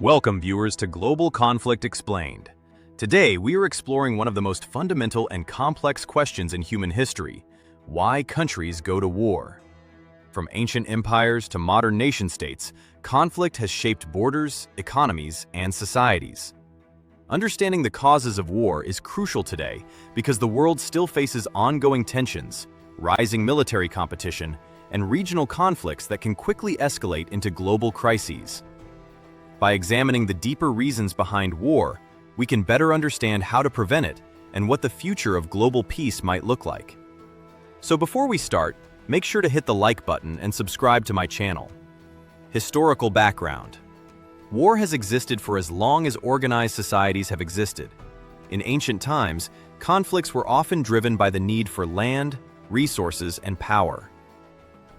Welcome, viewers, to Global Conflict Explained. Today, we are exploring one of the most fundamental and complex questions in human history: why countries go to war. From ancient empires to modern nation-states, conflict has shaped borders, economies, and societies. Understanding the causes of war is crucial today because the world still faces ongoing tensions, rising military competition, and regional conflicts that can quickly escalate into global crises. By examining the deeper reasons behind war, we can better understand how to prevent it and what the future of global peace might look like. So before we start, make sure to hit the like button and subscribe to my channel. Historical background. War has existed for as long as organized societies have existed. In ancient times, conflicts were often driven by the need for land, resources, and power.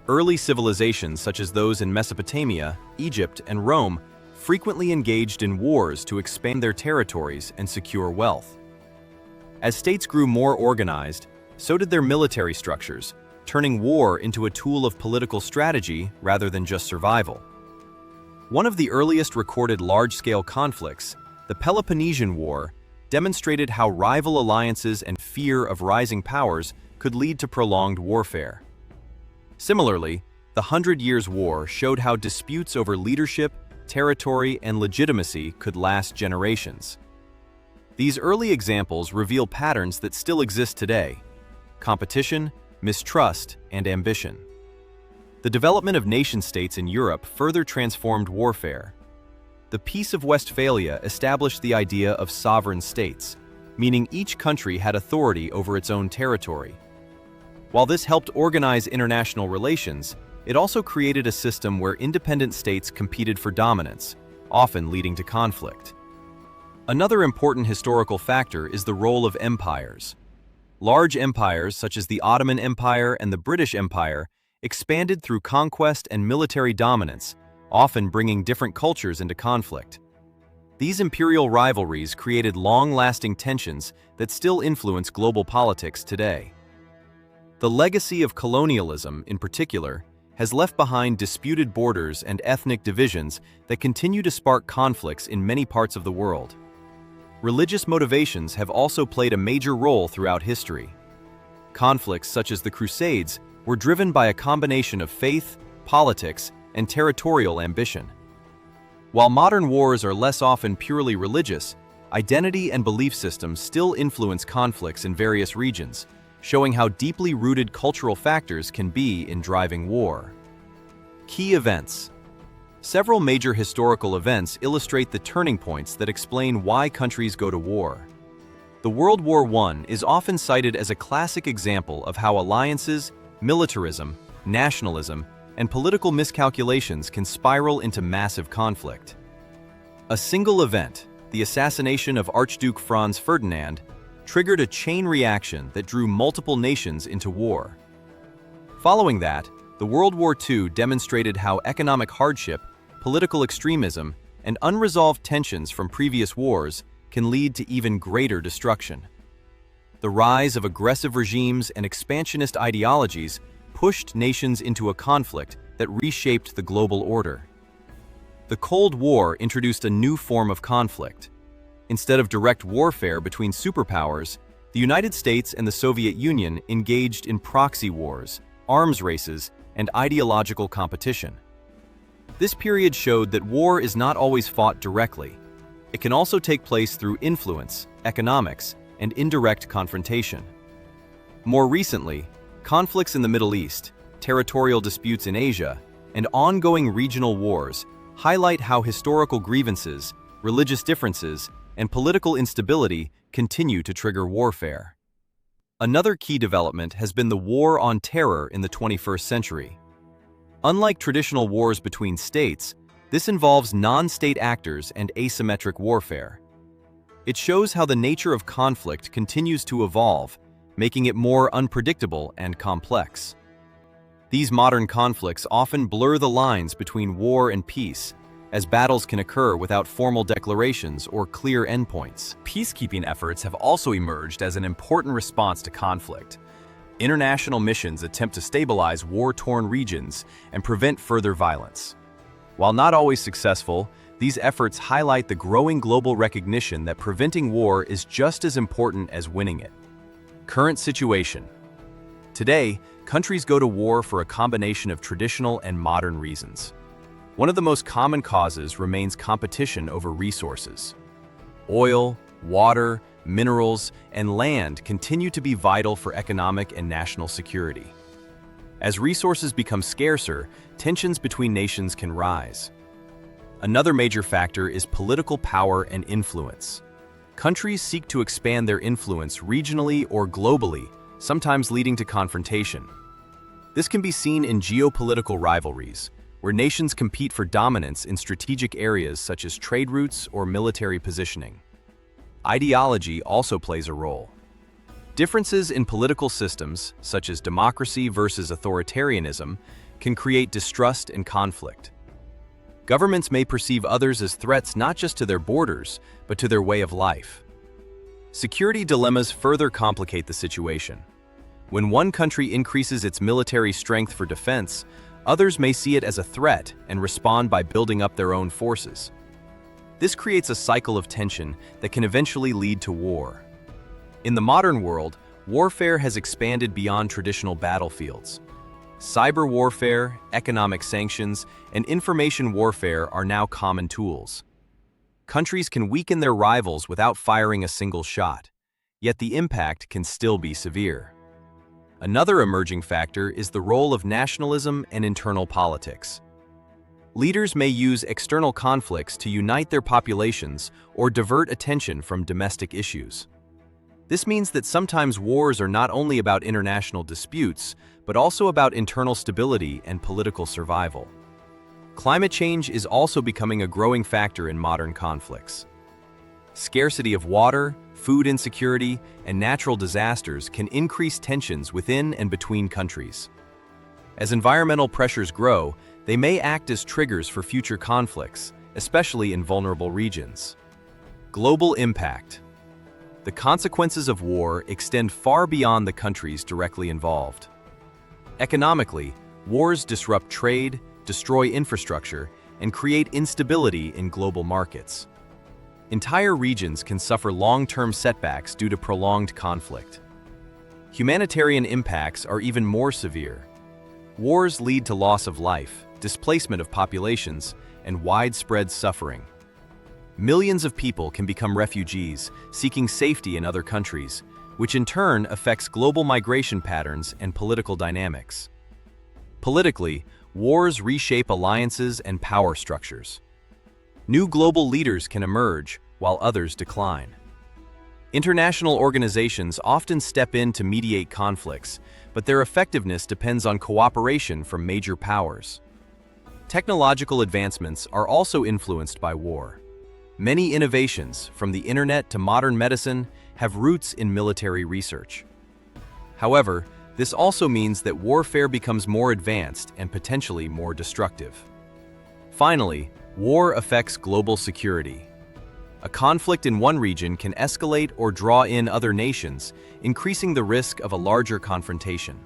Early civilizations such as those in Mesopotamia, Egypt, and Rome frequently engaged in wars to expand their territories and secure wealth. As states grew more organized, so did their military structures, turning war into a tool of political strategy rather than just survival. One of the earliest recorded large-scale conflicts, the Peloponnesian War, demonstrated how rival alliances and fear of rising powers could lead to prolonged warfare. Similarly, the Hundred Years' War showed how disputes over leadership, territory, and legitimacy could last generations. These early examples reveal patterns that still exist today: competition, mistrust, and ambition. The development of nation-states in Europe further transformed warfare. The Peace of Westphalia established the idea of sovereign states, meaning each country had authority over its own territory. While this helped organize international relations, it also created a system where independent states competed for dominance, often leading to conflict. Another important historical factor is the role of empires. Large empires such as the Ottoman Empire and the British Empire expanded through conquest and military dominance, often bringing different cultures into conflict. These imperial rivalries created long-lasting tensions that still influence global politics today. The legacy of colonialism, in particular, has left behind disputed borders and ethnic divisions that continue to spark conflicts in many parts of the world. Religious motivations have also played a major role throughout history. Conflicts such as the Crusades were driven by a combination of faith, politics, and territorial ambition. While modern wars are less often purely religious, identity and belief systems still influence conflicts in various regions, showing how deeply rooted cultural factors can be in driving war. Key events. Several major historical events illustrate the turning points that explain why countries go to war. The World War I is often cited as a classic example of how alliances, militarism, nationalism, and political miscalculations can spiral into massive conflict. A single event, the assassination of Archduke Franz Ferdinand, triggered a chain reaction that drew multiple nations into war. Following that, the World War II demonstrated how economic hardship, political extremism, and unresolved tensions from previous wars can lead to even greater destruction. The rise of aggressive regimes and expansionist ideologies pushed nations into a conflict that reshaped the global order. The Cold War introduced a new form of conflict. Instead of direct warfare between superpowers, the United States and the Soviet Union engaged in proxy wars, arms races, and ideological competition. This period showed that war is not always fought directly. It can also take place through influence, economics, and indirect confrontation. More recently, conflicts in the Middle East, territorial disputes in Asia, and ongoing regional wars highlight how historical grievances, religious differences, and political instability continue to trigger warfare. Another key development has been the war on terror in the 21st century. Unlike traditional wars between states, this involves non-state actors and asymmetric warfare. It shows how the nature of conflict continues to evolve, making it more unpredictable and complex. These modern conflicts often blur the lines between war and peace, as battles can occur without formal declarations or clear endpoints. Peacekeeping efforts have also emerged as an important response to conflict. International missions attempt to stabilize war-torn regions and prevent further violence. While not always successful, These efforts highlight the growing global recognition that preventing war is just as important as winning it. Current situation. Today, countries go to war for a combination of traditional and modern reasons. One of the most common causes remains competition over resources. Oil, water, minerals, and land continue to be vital for economic and national security. As resources become scarcer, tensions between nations can rise. Another major factor is political power and influence. Countries seek to expand their influence regionally or globally, sometimes leading to confrontation. This can be seen in geopolitical rivalries, where nations compete for dominance in strategic areas such as trade routes or military positioning. Ideology also plays a role. Differences in political systems, such as democracy versus authoritarianism, can create distrust and conflict. Governments may perceive others as threats not just to their borders, but to their way of life. Security dilemmas further complicate the situation. When one country increases its military strength for defense, others may see it as a threat and respond by building up their own forces. This creates a cycle of tension that can eventually lead to war. In the modern world, warfare has expanded beyond traditional battlefields. Cyber warfare, economic sanctions, and information warfare are now common tools. Countries can weaken their rivals without firing a single shot, yet the impact can still be severe. Another emerging factor is the role of nationalism and internal politics. Leaders may use external conflicts to unite their populations or divert attention from domestic issues. This means that sometimes wars are not only about international disputes, but also about internal stability and political survival. Climate change is also becoming a growing factor in modern conflicts. Scarcity of water, food insecurity, and natural disasters can increase tensions within and between countries. As environmental pressures grow, they may act as triggers for future conflicts, especially in vulnerable regions. Global impact. The consequences of war extend far beyond the countries directly involved. Economically, wars disrupt trade, destroy infrastructure, and create instability in global markets. Entire regions can suffer long-term setbacks due to prolonged conflict. Humanitarian impacts are even more severe. Wars lead to loss of life, displacement of populations, and widespread suffering. Millions of people can become refugees, seeking safety in other countries, which in turn affects global migration patterns and political dynamics. Politically, wars reshape alliances and power structures. New global leaders can emerge, while others decline. International organizations often step in to mediate conflicts, but their effectiveness depends on cooperation from major powers. Technological advancements are also influenced by war. Many innovations, from the internet to modern medicine, have roots in military research. However, this also means that warfare becomes more advanced and potentially more destructive. Finally, war affects global security. A conflict in one region can escalate or draw in other nations, increasing the risk of a larger confrontation.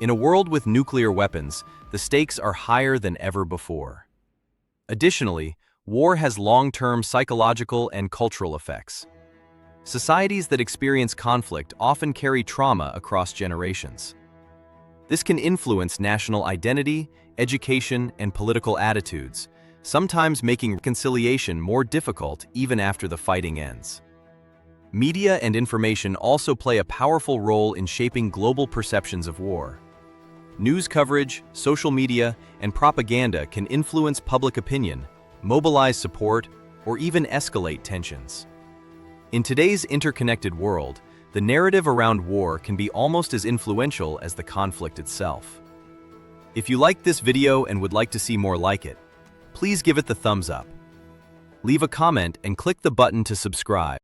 In a world with nuclear weapons, the stakes are higher than ever before. Additionally, war has long-term psychological and cultural effects. Societies that experience conflict often carry trauma across generations. This can influence national identity, education, and political attitudes, sometimes making reconciliation more difficult even after the fighting ends. Media and information also play a powerful role in shaping global perceptions of war. News coverage, social media, and propaganda can influence public opinion, mobilize support, or even escalate tensions. In today's interconnected world, the narrative around war can be almost as influential as the conflict itself. If you liked this video and would like to see more like it, please give it the thumbs up. Leave a comment and click the button to subscribe.